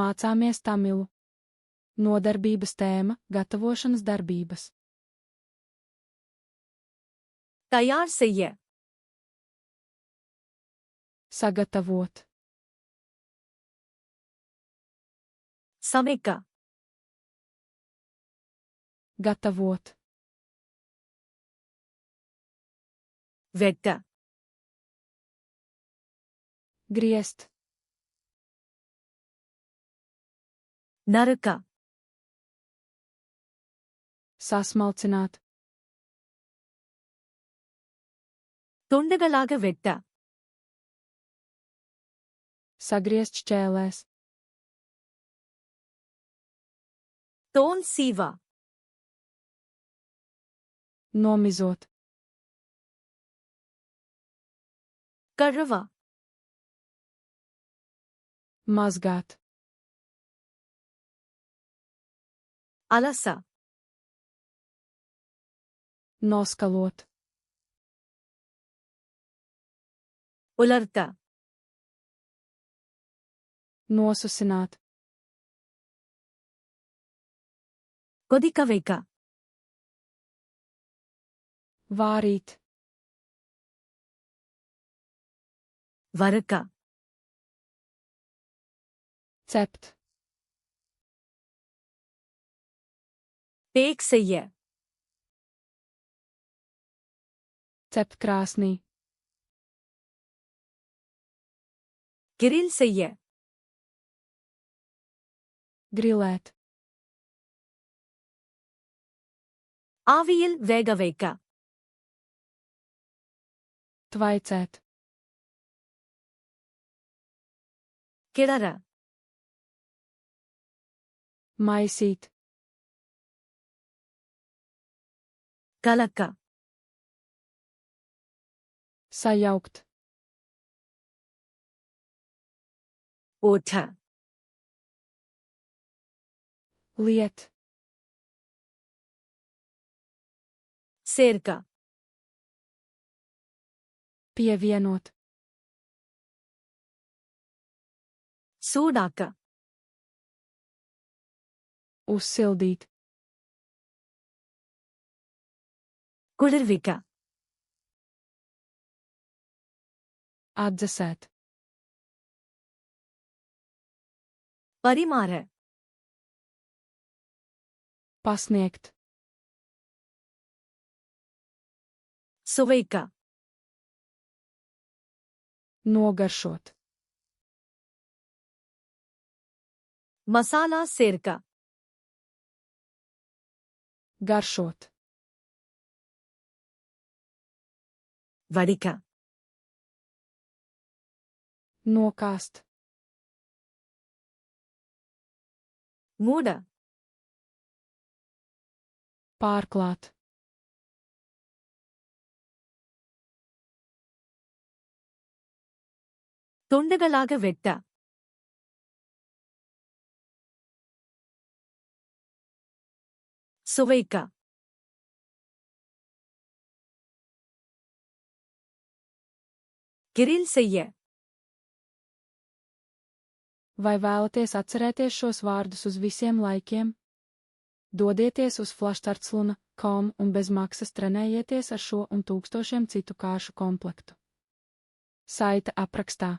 Mācāmies tamilu. Nodarbības tēma – gatavošanas darbības. तैयार செய்ய Sagatavot. समेका Gatavot. వెట్ట Griezt. నరక Sasmalcināt. తుండగలాగ వెట్ట Sagriezt šķēlēs. తోన్ సీవ Nomizot. కర్రవ Mazgāt. అలస Noskalot. ఉలర్త Nosusināt. కొదికవేక Vārīt. వరక Cept. పేక్ చెయ్య Cept krāsnī. గిరిల్ చెయ్య Grilēt. ఆవియిల్ వేగవేక Tvaicēt. కిడర Maisīt. కలక Sajaukt. ఓఠ Liet. సేర్క Pievienot. సూడాక Uzsildīt. కుడిర్విక Atdzesēt. పరిమార Pasniegt. సువైక Nogaršot. మసాలా సేర్క Garšot. వడిక Nokāst. మూడ Pārklāt. తుండగలాగ వెట్ట సువైక గిరిల్ చెయ్య Vai vēlaties atcerēties šos vārdus uz visiem laikiem? Dodieties uz flashstartsluna.com un bez maksas trenējieties ar šo un tūkstošiem citu kāršu komplektu. Saita aprakstā.